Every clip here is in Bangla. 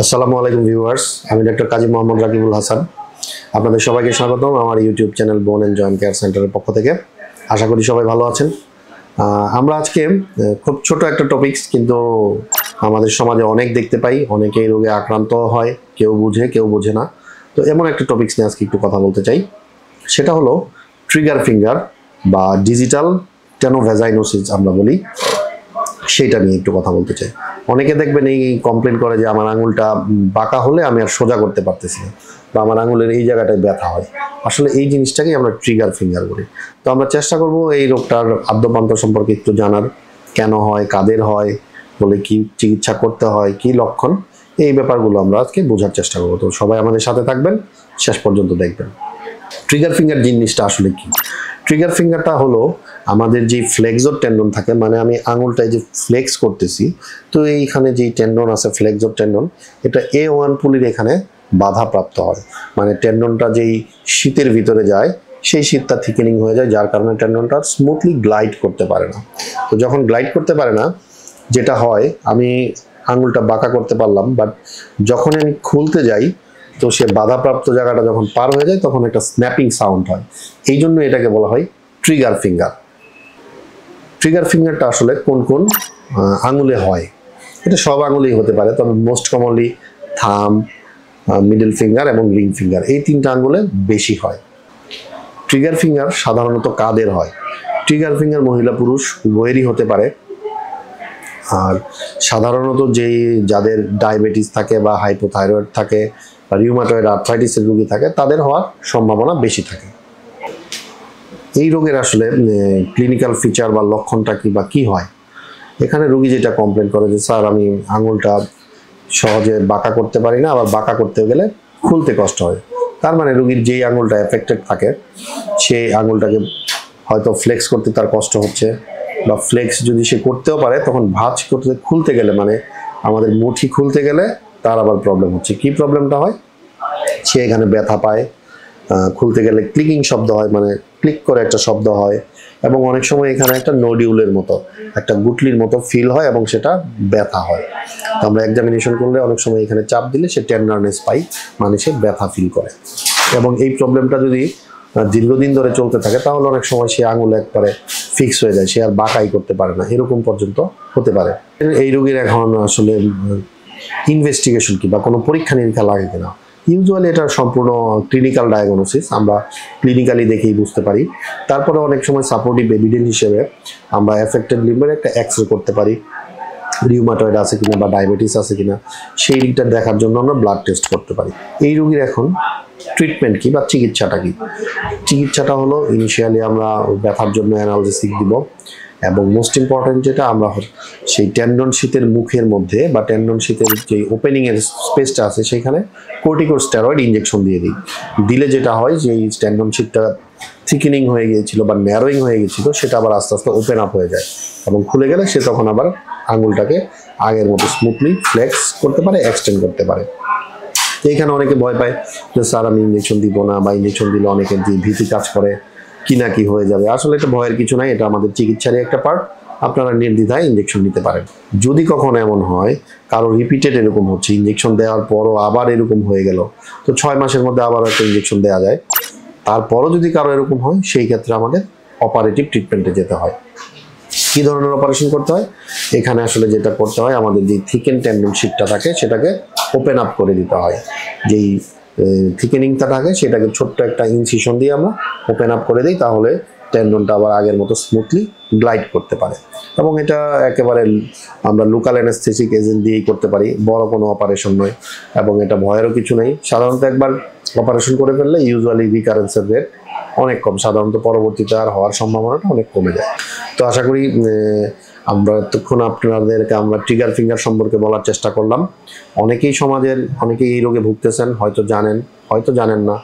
আসসালামু আলাইকুম ভিউয়ার্স, আমি ডক্টর কাজী মোহাম্মদ রাকিবুল হাসান। আপনাদের সবাইকে স্বাগতম আমার ইউটিউব চ্যানেল বোন এন্ড জয়েন্ট কেয়ার সেন্টারের পক্ষ থেকে। আশা করি সবাই ভালো আছেন। আমরা আজকে খুব ছোট একটা টপিকস, কিন্তু আমাদের সমাজে অনেক দেখতে পাই, অনেকে এই রোগে আক্রান্ত হয়, কেউ বুঝে কেউ বোঝে না। তো এমন একটা টপিকস নিয়ে আজকে একটু কথা বলতে চাই। সেটা হলো ট্রিগার ফিঙ্গার বা ডিজিটাল টেনোভ্যাজাইনোসিস আমরা বলি, সেইটা নিয়ে একটু কথা বলতে চাই। অনেকে দেখবেন এই কমপ্লেন করে যে আমার আঙুলটা বাঁকা হলে আমি আর সোজা করতে পারতেছি না, বা আমার আঙুলের এই জায়গাটায় ব্যথা হয়। আসলে এই জিনিসটাকেই আমরা ট্রিগার ফিঙ্গার বলি। তো আমরা চেষ্টা করব এই রোগটার আদ্যপান্ত সম্পর্কে একটু জানার, কেন হয়, কাদের হয়, বলে কি চিকিৎসা করতে হয়, কি লক্ষণ, এই ব্যাপারগুলো আমরা আজকে বোঝার চেষ্টা করবো। তো সবাই আমাদের সাথে থাকবেন, শেষ পর্যন্ত দেখবেন। ট্রিগার ফিঙ্গার জিনিসটা আসলে কি? ট্রিগার ফিঙ্গারটা হলো আমাদের যে ফ্লেক্সর টেন্ডন থাকে, মানে আমি আঙুলটায় যে ফ্লেক্স করতেছি, তো এইখানে যেই টেন্ডন আছে ফ্লেক্সর টেন্ডন, এটা A1 পুলির এখানে বাধাপ্রাপ্ত হয়। মানে টেন্ডনটা যেই শীতের ভিতরে যায়, সেই শীতটা থিকেনিং হয়ে যায়, যার কারণে টেন্ডনটা স্মুথলি গ্লাইড করতে পারে না। তো যখন গ্লাইড করতে পারে না, যেটা হয়, আমি আঙুলটা বাঁকা করতে পারলাম, বাট যখন আমি খুলতে যাই, তো সে বাধাপ্রাপ্ত জায়গাটা যখন পার হয়ে যায়, তখন একটা স্ন্যাপিং সাউন্ড হয়। এই জন্য এটাকে বলা হয় ট্রিগার ফিঙ্গার। ট্রিগার ফিঙ্গারটা আসলে কোন কোন আঙুলে হয়? এটা সব আঙুলেই হতে পারে, তবে মোস্ট কমনলি থাম, মিডল ফিঙ্গার এবং রিং ফিঙ্গার, এই তিনটা আঙুলে বেশি হয়। ট্রিগার ফিঙ্গার সাধারণত কাদের হয়? ট্রিগার ফিঙ্গার মহিলা পুরুষ উভয়েরই হতে পারে। আর সাধারণত যাদের ডায়াবেটিস থাকে বা হাইপোথাইরয়েড থাকে বা রিউমাটয়েড আর্থ্রাইটিসের রোগী থাকে, তাদের হওয়ার সম্ভাবনা বেশি থাকে। এই রোগের আসলে ক্লিনিক্যাল ফিচার বা লক্ষণটা কি বা কি হয়? এখানে রোগী যেটা কমপ্লেন করে যে স্যার, আমি আঙুলটা সহজে বাঁকা করতে পারি না, আবার বাঁকা করতে গেলে খুলতে কষ্ট হয়। তার মানে রোগীর যেই আঙুলটা এফেক্টেড থাকে, সেই আঙুলটাকে হয়তো ফ্লেক্স করতে তার কষ্ট হচ্ছে, বা ফ্লেক্স যদি সে করতেও পারে, তখন ভাঁজ করতে খুলতে গেলে, মানে আমাদের মুঠি খুলতে গেলে তার আবার প্রবলেম হচ্ছে। কি প্রবলেমটা হয়? সে এখানে ব্যথা পায়, খুলতে গেলে ক্লিকিং শব্দ হয়, মানে ক্লিক করে একটা শব্দ হয়, এবং অনেক সময় এখানে একটা নোডিউলের মতো, একটা গুটলির মতো ফিল হয়, এবং সেটা ব্যথা হয়। তো আমরা এক্সামিনেশন করলে অনেক সময় এখানে চাপ দিলে সে টেন্ডারনেস পাই, মানে সে ব্যথা ফিল করে। এবং এই প্রবলেমটা যদি দীর্ঘদিন ধরে চলতে থাকে, তাহলে অনেক সময় সে আঙুল একবারে ফিক্স হয়ে যায়, সে আর বাঁকাই করতে পারে না, এরকম পর্যন্ত হতে পারে। এই রোগীর এখন আসলে ইনভেস্টিগেশন কি বা কোনো পরীক্ষা নিরীক্ষা লাগে কিনা? ইউজুয়ালি এটা সম্পূর্ণ ক্লিনিক্যাল ডায়াগনোসিস, আমরা ক্লিনিক্যালি দেখেই বুঝতে পারি। তারপরে অনেক সময় সাপোর্টিভ এভিডেন্স হিসেবে আমরা এফেক্টেড লিম্বের একটা এক্স রে করতে পারি, রিউমাটয়েড আছে কিনা বা ডায়াবেটিস আছে কিনা, সেই দিকটা দেখার জন্য আমরা ব্লাড টেস্ট করতে পারি। এই রোগীর এখন ট্রিটমেন্ট কি বা চিকিৎসাটা কি? চিকিৎসাটা হলো ইনিশিয়ালি আমরা ব্যথার জন্য অ্যানালজেসিক দিব, এবং মোস্ট ইম্পর্টেন্ট যেটা, আমরা সেই টেন্ডন শীতের মুখের মধ্যে বা টেন্ডন শীতের যে ওপেনিং এর স্পেসটা আছে, সেখানে কর্টিকোস্টেরয়েড ইনজেকশন দিয়ে দিই। দিলে যেটা হয়, যে এই টেন্ডন শীতটা থিকেনিং হয়ে গিয়েছিল বা ন্যারোয়িং হয়ে গিয়েছিল, সেটা আবার আস্তে আস্তে ওপেন আপ হয়ে যায়, এবং খুলে গেলে সে তখন আবার আঙুলটাকে আগের মতো স্মুথলি ফ্লেক্স করতে পারে, এক্সটেন্ড করতে পারে। এইখানে অনেকে ভয় পায় যে স্যার, আমি ইনজেকশন দিব না, বা ইনজেকশন দিলে অনেকের যে ভীতি কাজ করে, কি না কি হয়ে যাবে। আসলে এটা ভয়ের কিছু নাই, এটা আমাদের চিকিৎসারই একটা পার্ট। আপনারা নির্দ্বিধায় ইনজেকশন নিতে পারেন। যদি কখনো এমন হয় কারো রিপিটেড এরকম হচ্ছে, ইনজেকশন দেওয়ার পরও আবার এরকম হয়ে গেল, তো 6 মাসের মধ্যে আবার একটা ইনজেকশন দেওয়া যায়। তারপরও যদি কারো এরকম হয়, সেই ক্ষেত্রে আমাদের অপারেটিভ ট্রিটমেন্টে যেতে হয়। কি ধরনের অপারেশন করতে হয়? এখানে আসলে যেটা করতে হয়, আমাদের যে থিকেন টেন্ডন শীটটা থাকে, সেটাকে ওপেন আপ করে দিতে হয়। যেই থিকেনিংটা থাকে, সেটাকে ছোট্ট একটা ইনসিশন দিয়ে আমরা ওপেন আপ করে দিই, তাহলে টেন্ডনটা আবার আগের মতো স্মুথলি গ্লাইড করতে পারে। এবং এটা একেবারে আমরা লোকাল অ্যানেস্থেসিক এজেন্ট দিয়েই করতে পারি, বড় কোনো অপারেশন নয়, এবং এটা ভয়েরও কিছু নেই। সাধারণত একবার অপারেশন করে ফেললে ইউজুয়ালি রিকারেন্সের রেট অনেক কম, সাধারণত পরবর্তীতে আর হওয়ার সম্ভাবনাটা অনেক কমে যায়। তো আশা করি আমরা এতক্ষণ আপনাদেরকে আমরা ট্রিগার ফিঙ্গার সম্পর্কে বলার চেষ্টা করলাম। অনেকেই এই রোগে ভুগতেছেন, হয়তো জানেন, হয়তো জানেন না।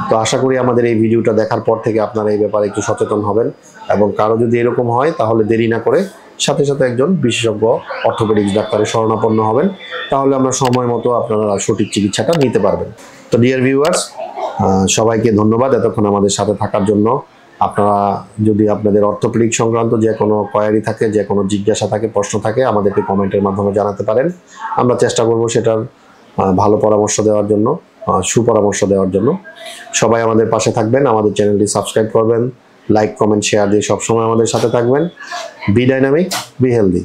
তো আশা করি আমাদের এই ভিডিওটা দেখার পর থেকে আপনারা এই ব্যাপারে একটু সচেতন হবেন, এবং কারো যদি এরকম হয়, তাহলে দেরি না করে সাথে সাথে একজন বিশেষজ্ঞ অর্থোপেডিক্স ডাক্তারের শরণাপন্ন হবেন, তাহলে আমরা সময় মতো আপনারা সঠিক চিকিৎসাটা নিতে পারবেন। তো ডিয়ার ভিউয়ার্স, সবাইকে ধন্যবাদ এতক্ষণ আমাদের সাথে থাকার জন্য। আপনারা যদি আপনাদের অর্থোপেডিক সংক্রান্ত যে কোনো কোয়ারি থাকে, যে কোনো জিজ্ঞাসা থাকে, প্রশ্ন থাকে, আমাদেরকে কমেন্টের মাধ্যমে জানাতে পারেন। আমরা চেষ্টা করব সেটার ভালো পরামর্শ দেওয়ার জন্য, সুপরামর্শ দেওয়ার জন্য। সবাই আমাদের পাশে থাকবেন, আমাদের চ্যানেলটি সাবস্ক্রাইব করবেন, লাইক কমেন্ট শেয়ার দিয়ে সবসময় আমাদের সাথে থাকবেন। Be dynamic, be healthy.